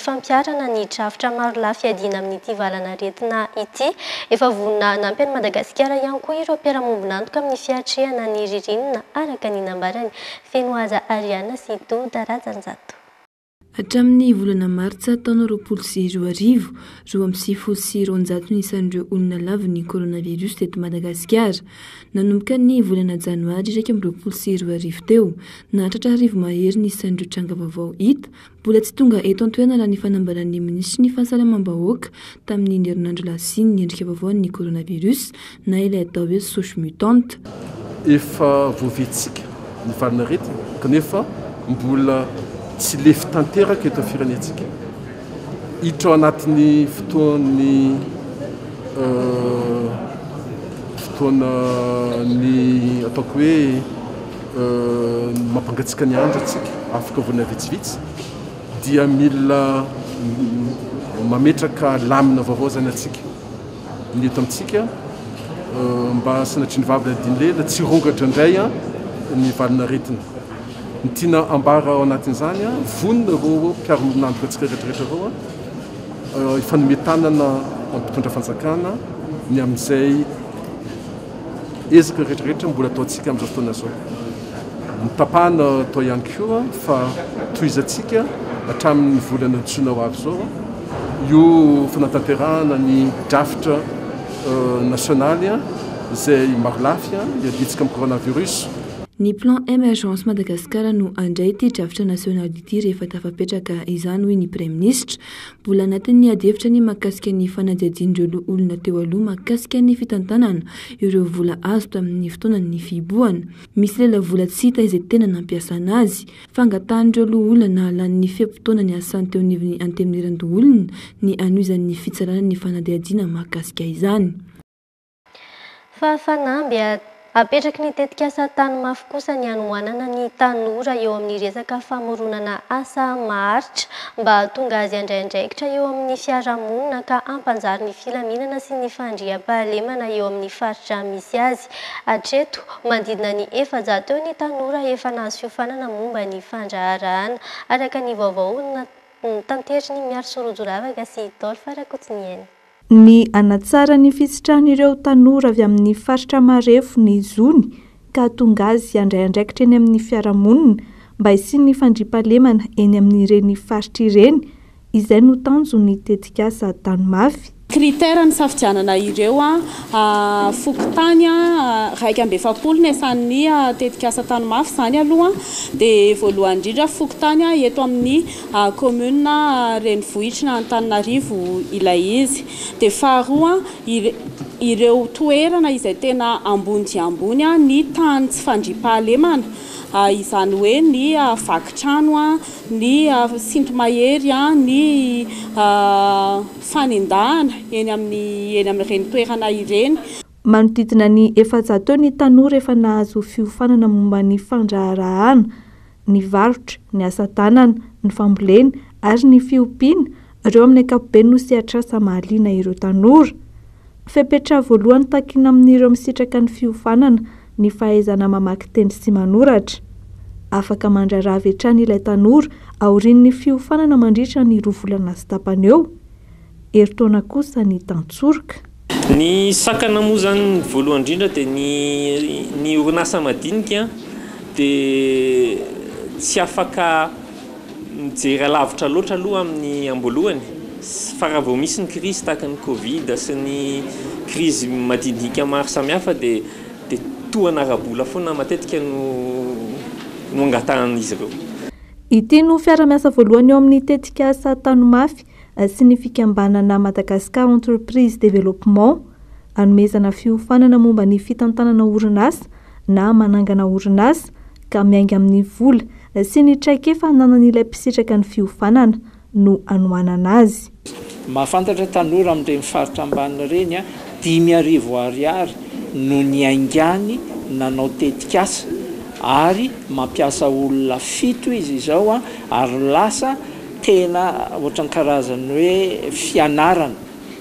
Speaker 9: fampiarana ny drafitra maro lafy adina amin'ity valanaretina ity. Efa vonina nampy an'i Madagasikara ihany koa ireo mpiara-mombona antoka amin'ny fiatrehana ny ririnina araka ny nambarany feno aza Ariana sy Doda Rajanjato.
Speaker 19: Hatramin'ny volana Martsa taona 2020, 2.7 ny isan'ireo olona lavy ny coronavirus teto Madagasikara. Nanomboka ny volana Janoary 2020 teo, nahatratra arivo mahery ny isan'ireo tranga vaovao hita, mbola tsy tonga eto an-toerana raha ny fanambaran'ny minisitry ny fahasalamam-bahoaka tamin'ny herinandro lasiny ny endrika vaovao ny coronavirus na ilay atao hoe souche mutante.
Speaker 6: Efa voavetsika ny valanaretina kanefa mbola tsy lefy tanteraka eto firenetsika. Hiditra ao anatin'ny fotoan'ny ataoko hoe mampangatsika ny andro atsika afaka vonina vitsivitsy dia mila mametraka lamina vaovao zany atsika. Ny eto amintsika mba sanatry ny vavy adinlela tsy rongatra indray ny valanaretina. Ny tiana ambara ao anatin'izany vonina reo mpiaro-monandro atsika rehetrarehetra reo ifanometanana mpitondra fanjakana ny amin'izay ezaka rehetrarehetra mbola ataontsika amin'izao fotoana zao. Mitapahana atao ihany koa fa tohizatsika hatramin'ny volana Jona ho avy zao io fanatanterahana ny drafitra nasionaly izay maro lafy hiaditsika amin'ny coronavirus.
Speaker 19: Ny plan émergence Madagasikara no andray ity drafitra nasionaly ity rehefa tafapetraka izany hoy ny Prime Ministre. Mbola anatin'ny adihevitra ny mahakasika ny fanadihadian'ireo olona teo aloha mahakasika ny fitantanana ireo vola azo tamin'ny fotoanan'ny fiboahana. Misy lela vola tsy hita izay tena nampiasana azy. Fangatahan'ireo olona na halan'ny fiam-potoana ny asany teo anivon'ny antemiriran'ny olona ny anohizan'ny fitsarana ny fanadihadiana mahakasika izany.
Speaker 9: Apetraky ny tetikasa tany mafy kosa ny anohanana ny tanora eo amin'ny resaka famoronana asa maharitra mba hahatonga azy andraindraikitra eo amin'ny fiarahamonina ka ampanjary ny filaminana sy ny fandriam-pahalemana eo amin'ny faritra misy azy. Hatreto mandidina ny 400 eo ny tanora efa nahazo fiofanana momba ny fandraharahana araka ny vaovao tantery ny Miaro Sorojoravaka sy Dolfa Rakotsinieny.
Speaker 5: Ny anatsara ny fisitrahan'ireo tanora avy amin'ny faritra marefo ny zony ka tonga azy andray andraikitra eny amin'ny fiarahamonina mba hisiany fandriam-pahalemana eny amin'ireny faritra ireny izay no tanjo ny tetikasa tanimafy.
Speaker 7: Critère ny safidianana ireo fokotany raika amby efapolo ny asan'ny tetikasa tanimafy zany aloha dia voalohany indrindra fokotany eto amin'ny commune Renivohitra na Antananarivo ilay izy. Dia faharoa ireo toerana izay tena ambony dia ambony ny tany tsy fandriam-pahalemana. Izany hoe ny vakitrano, ny sintomahery, ny fanendahana eny amin'ireny toerana ireny.
Speaker 5: Manodidina ny 400 ny tanora efa nahazo fiofanana momba ny fandraharahana, ny varotra, ny asa tanana, ny fambolena ary ny fiompiana ireo amin'ny ankapobeny no sehatrasa mahaliana ireo tanora. Fepetra voalohany takina amin'ireo misitraka ny fiofanana ny fahaizana mamaky teny sy manoratra. Afaka mandraraha avy hatrany ilay tanora aorian'ny fiofanana mandritra ny 2 volana sy tapany eo. Eritaona kosa ny tantsorika.
Speaker 23: Ny sakana moa zany voalohany indrindra dia ny orinasa madinika dia tsy afaka mijery lavitra loatra aloha amin'ny amboalohany. Fa raha vao misy ny crise tahaka ny Covid sy ny crise madinika maro samihafa dia tohana arabola foana matetika no angatahan'izy ireo.
Speaker 5: Ity no fiara-miasa voalohany eo amin'ny tetikasa tanimafy sy ny fikambanana Madagascar Entreprise Développement hanomezana fiofanana momba ny fitantanana orinasa na manangana orinasa ka miainga amin'ny vola sy ny traikefa nanan'ilay mpisitraka ny fiofanana no anohanana azy.
Speaker 24: Mahafantatra tanora amin'ireny faritra ambanina ireny 5,000 ariary no ny aingany nanao tetikasa ary mampiasa olona 7 izy izao ary lasa tena ohatran'ny karazany hoe fianarana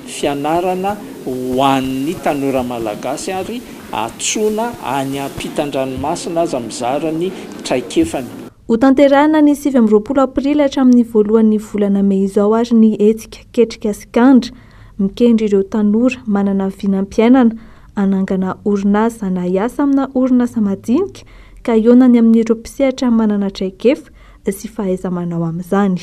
Speaker 24: fianarana ho an'ny tanora malagasy ary atsona any ampitan-dranomasina aza mizarany traikefany.
Speaker 5: Ho tanterahana ny 7 aprily hatramin'ny voalohan'ny volana Mey izao ary ny hetsika ketrika sikandra mikendry ireo tanora manana vinam-piainana anangana orinasa na hiasa amina orinasa madinika ka ionany amin'ireo mpisehatra manana traikefa sy fahaiza-manao amin'izany.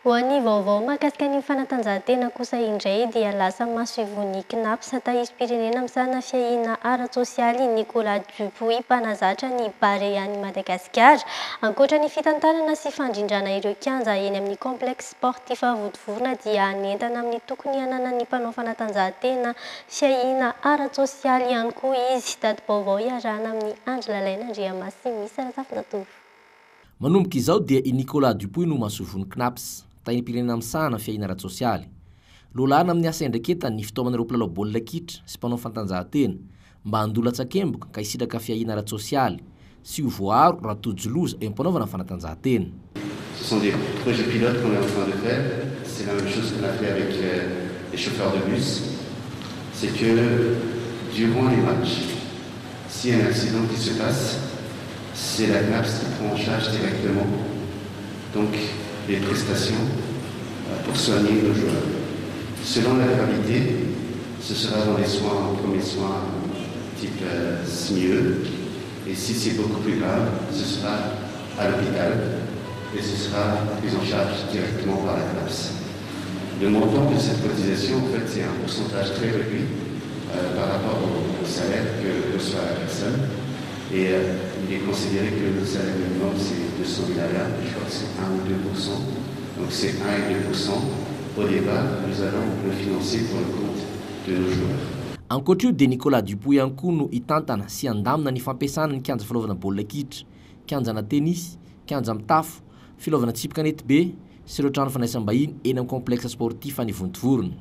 Speaker 9: Ho an'ny vaovao mahakasika ny fanatanjahantena kosa indray dia lasa maso ivony KNAPS tahirim-pirenena misarana fiahina ara-tsosialy Nicolas Dupuy mpanazatra ny Barea any Madagasikara. Ankoatra ny fitantanana sy fandrindrana ireo kianja eny amin'ny complexe sportif Vodivorona dia nentana amin'ny tokony ananan'ny mpanao fanatanjahantena fiahina ara-tsosialy ihany koa izy. Tady vaovao iarahana amin'ny Angela Laina Andriamasy misy Razafinatovo.
Speaker 10: Manomboka izao dia i Nicolas Dupuy no masovony KNAPS tahirim-pirenena misahana fiahina ara-tsosialy. Lolahana amin'ny asa indraketany ny fitaoman'ireo mpilalao baolina kitra sy mpanao fantanjahantena mba handola-tsakemboka ka hisitraka fiahina ara-tsosialy sy ho voaro raha tojoloza eo ampanaovana fanatanjahantena.
Speaker 8: Ce sont des projets pilotes qu'on est en train de faire. C'est la même chose qu'on a fait avec les chauffeurs de bus. C'est que durant les matchs, s'il y a un accident qui se passe, c'est la KNAPS qui prend en charge directement donc les prestations pour soigner nos joueurs. Selon la gravité, ce sera dans les soins, premiers soins type SMIE, et si c'est beaucoup plus grave, ce sera à l'hôpital et ce sera pris en charge directement par la KNAPS. Le montant de cette cotisation, en fait, c'est un pourcentage très réduit par rapport au salaire que reçoit la personne. Et il est considéré que le salaire minimum c'est 200 000 $, je crois que c'est 1 ou 2%. Donc c'est 1 et 2%. Au départ, nous allons le financer pour le compte de nos joueurs.
Speaker 10: Ankoatra io dia Nicolas Dupuy ihany koa no hitantana sy andamina ny fampiasana ny kianja filaovana baolina kitra, kianjana tenisy, kianja mitafo, filaovana tsipikanety be sy ireo trano fanaisam-bahiny eny amin'ny complexe sportif any Vontovorona.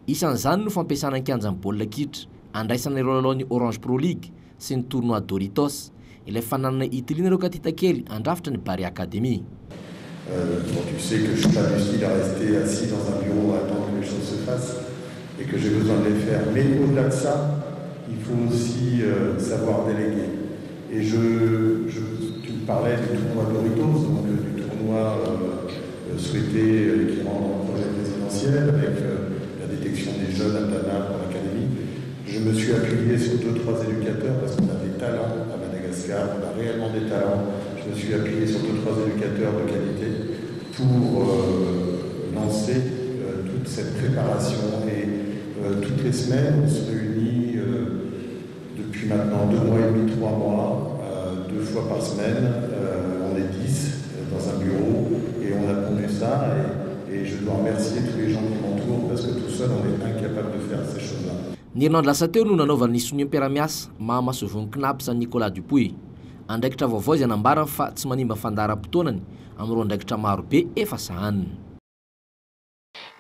Speaker 10: Isan'izany no fampiasana ny kianja baolina kitra andraisana ireo lalao Orange Pro League sy ny tournoi Doritos ilay fananana itiliana ireo katitakely andrafitra ny Barea Academy.
Speaker 11: Tu sais que je suis pas du style à rester assis dans un bureau à attendre que les choses se fassent et que j'ai besoin de les faire. Mais au-delà de ça, il faut aussi savoir déléguer. Et tu me parlais du tournoi Doritos, donc du tournoi souhaité qui rentre dans le projet présidentiel avec la détection des jeunes à Tana pour l'académie. Je me suis appuyé sur 2-3 éducateurs parce qu'on a des talents à Madagascar, on a réellement des talents. Je me suis appuyé sur 2-3 éducateurs de qualité pour lancer toute cette préparation. Et toutes les semaines, on se réunit depuis maintenant 2 mois et demi, 3 mois, 2 fois par semaine. On est 10 dans un bureau et on a pondu ça. Et je dois remercier tous les gens qui m'entourent parce que tout seul, on est incapable de faire ces choses-là.
Speaker 10: Ny herinandro lasa teo no nanaovany ny sony am-piaramiasa mahamasovony KNAPS Nicolas Dupuy. Andraikitra vaovao izy anambarany fa tsy manimba fandaharam-potoanany amin'ireo andraikitra marobe efa sahaniny.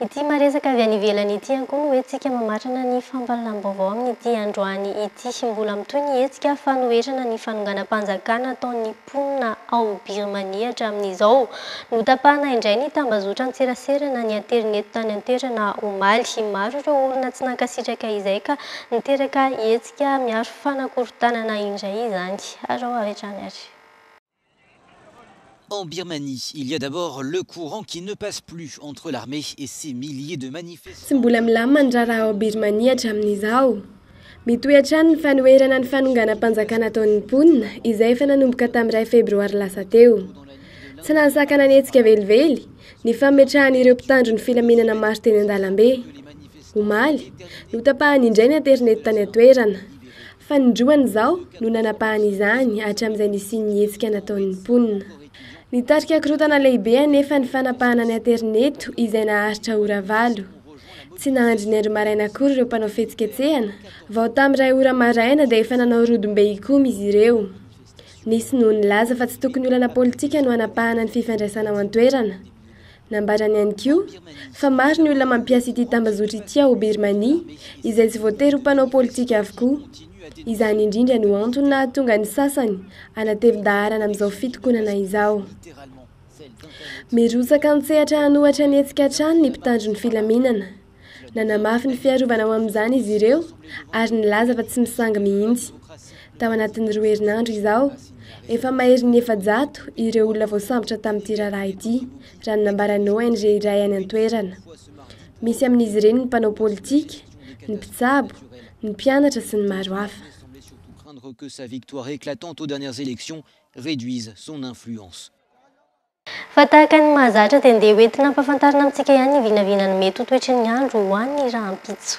Speaker 9: Ity maresaka avy any ivelany ity ihany koa no hoentsika mamatrana ny fampalalam-baovao amin'ity androany ity. Mbola mitoy ny hetsika fanoherana ny fanonganam-panjakana ataon'ny mponina ao Birmanie hatramin'izao. Notapahana indray ny tambazotra nitserasera ny internet tany an-toerana omaly. Maro ireo olona tsy nankasitraka izay ka niteraka hetsika miaro fanakorontanana indray izany. Arao avetrany ary.
Speaker 12: En Birmanie, il y a d'abord le courant qui ne passe plus entre l'armée et ses milliers de manifestants.
Speaker 14: Tsy mbola milamina ny raharaha ao Birmanie hatramin'izao. Mitohy hatrany ny fanoherana ny fanonganam-panjakana ataon'ny mponina izay efa nanomboka tamin'ny 2 Febroary lasa teo. Tsy nansakana ny hetsika velively ny fametrahan'ireo mpitandro ny filaminana maro teny an-dalambe. Omaly, notapahany indray ny internet tany an-toerana. Fa nindroany izao no nanapahany izany hatramin'izay nisiany hetsika nataon'ny mponina. Nitarika korotana lehibe anefa ny fanapahana ny internet izay naharitra ora 8. Tsy nahandry ny andro maraina akory ireo mpanao fihetsiketsehana. Vao tamin'ny 2 ora maraina dia efa nanao rodombe-ikoma izy ireo. Nisy no nilaza fa tsy tokony olana politika no hanapahana ny fifandraisana ao an-toerana. Nambarany ihany koa fa maro ny olona mampiasa ity tambazotra ity ao Birmanie izay tsy voatery ho mpanao politika avokoa. Izany indrindra no antony nahatonga ny sasany anatevi-daharana amin'izao fitokonana izao. Mirosaka an-tsehatra hanohatra ny hetsika hatrany ny mpitandro ny filaminana. nanamafy ny fiarovana ao amin'izany izy ireo ary nilaza fa tsy misanga mihitsy. Tao anatin'ny 2 herinandro izao efa mahery ny 700 ireo olona voasambotra tamin'ity raharaha ity, raha ny nambarany ONG iray any an-toerana. Misy amin'izy ireny ny mpanao politika, ny mpitsabo, ny mpianatra sy ny maro hafa.
Speaker 12: Craindre que sa victoire éclatante aux dernières élections réduise son influence.
Speaker 9: Fa tahaka ny mahazatra dia andeha hoentina ampahafantarina amintsika ihany ny vinavinany mety ho toetry ny andro ho an'ny rahampitso.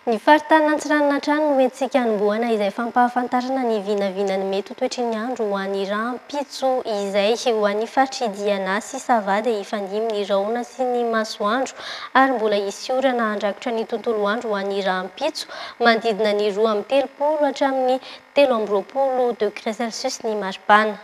Speaker 9: Ny faritana Antsiranana no entsika anombohana izay fampahafantarana ny vinavinany mety ho toetry ny andro ho an'ny rahampitso izay ho an'ny faritra Diana sy Savady ifandimby ny rahona sy ny masoandro ary mbola hisy orana handrakotra ny tontolo andro ho an'ny rahampitso manodidina ny 2-30 hatramin'ny 3-20 degré Celsius ny maripana.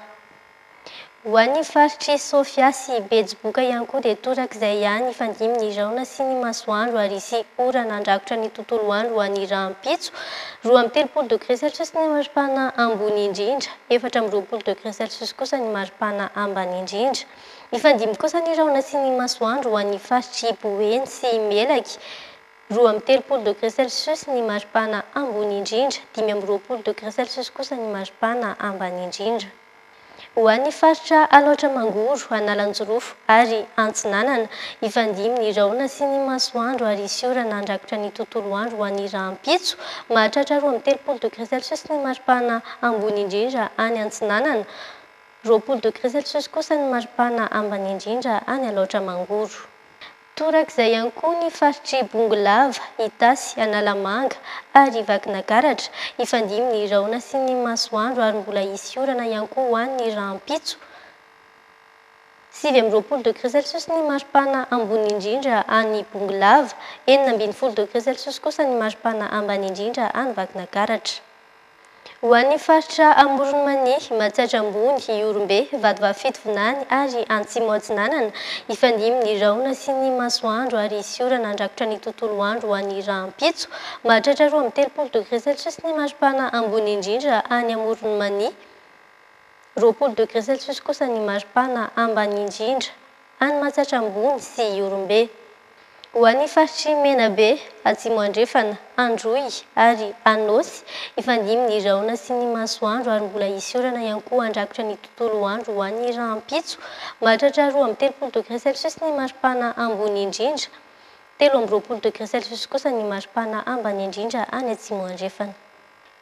Speaker 9: Ho an'ny faritry Sofia sy Betsiboka ihany koa dia torak'izay ihany ifandimby ny rahona sy ny masoandro ary hisy orana handrakotra ny tontolo andro ho an'ny rahampitso 2-30 degré Celsius ny maripana ambony indrindra, 4-20 degré Celsius kosa ny maripana ambany indrindra. Ifandimby kosa ny rahona sy ny masoandro ho an'ny faritry Boeny sy Melaky 2-30 degré Celsius ny maripana ambony indrindra, 5-20 degré Celsius kosa ny maripana ambany indrindra. Ho an'ny faritra Alaotra Mangoro, Analanjorofo ary Antsinanana ifandimby ny rahona sy ny masoandro ary hisy orana handrakotra ny tontolo andro ho an'ny rahampitso mahatratra 2-30 degré Celsius ny maripana ambony indrindra any Antsinanana, 20 degré Celsius kosa ny maripana ambany indrindra any Alaotra Mangoro. Torak'izay ihany koa ny faritry Bongolava, Itasy, Analamanga ary Vakinakaratra ifandimby ny rahona sy ny masoandro ary mbola hisy orana ihany koa ho an'ny rahampitso 7-20 degré Celsius ny maripana ambony indrindra any Bongolava, 9-20 degré Celsius kosa ny maripana ambany indrindra any Vakinakaratra. Ho an'ny faritra Amoronmany, Matsatram-bony, Iorombe, Vadivafito-Vinany ary Antsimo-Atsinanana ifandimby ny rahona sy ny masoandro ary hisy orana handrakotra ny tontolo andro ho an'ny rahampitso mahatratra 2-30 degré Celsius ny maripana ambony indrindra any Amoronmany, 20 degré Celsius kosa ny maripana ambany indrindra any Matsatram-bony sy Iorombe. Ho an'ny faritry Menabe, Atsimo Andrefana, Androy ary Anosy ifandimby ny rahona sy ny masoandro ary mbola hisy orana ihany koa handrakotra ny tontolo andro ho an'ny rahampitso mahatratra 2-30 degré Celsius ny maripana ambony indrindra, 3-20 degré Celsius kosa ny maripana ambany indrindra any Atsimo Andrefana.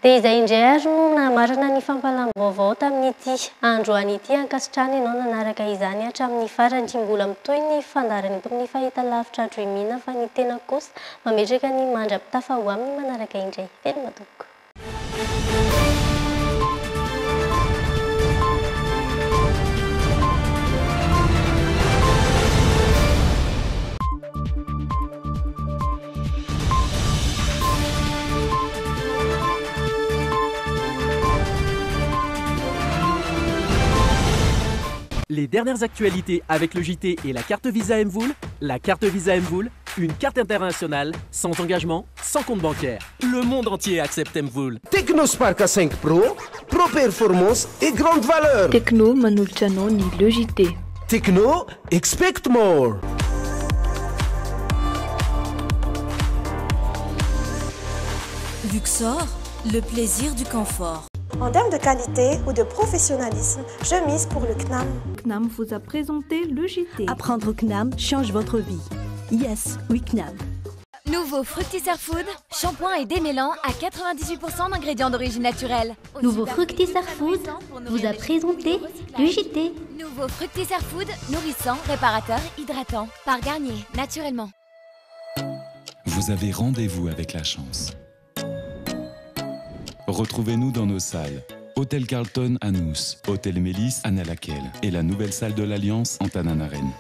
Speaker 9: Dia izay indray ary no namarana ny fampalam-baovao tamin'ity andro an'ity ankasitrany ianao nanaraka izany hatramin'ny farany mbola mitohy ny fandarany eto amin'ny fahitalavitra Dreamina fa ny tena kosa mametraka ny mandrapitafa ho amin'ny manaraka indray. Veloma tompoko.
Speaker 15: Les dernières actualités avec le JT et la carte Visa Mvoul. La carte Visa Mvoul, une carte internationale, sans engagement, sans compte bancaire. Le monde entier accepte Mvoul.
Speaker 16: Technospark A5 Pro, Pro Performance et grande valeur.
Speaker 19: Techno manolotra anao ny le JT.
Speaker 16: Techno, expect more.
Speaker 17: Luxor, le plaisir du confort.
Speaker 18: En termes de qualité ou de professionnalisme, je mise pour le CNAM.
Speaker 5: CNAM vous a présenté le JT.
Speaker 17: Apprendre au CNAM change votre vie. Yes, oui CNAM.
Speaker 25: Nouveau Fructisser Food, shampoing et démêlant à 98% d'ingrédients d'origine naturelle.
Speaker 26: Nouveau Fructisser Food vous a présenté le JT.
Speaker 25: Nouveau Fructisser Food, nourrissant, réparateur, hydratant. Par Garnier, naturellement.
Speaker 27: Vous avez rendez-vous avec la chance. Retrouvez-nous dans nos salles. Hôtel Carlton à Nous, Hôtel Mélis à Nalaquel et la nouvelle salle de l'Alliance en Tananarène.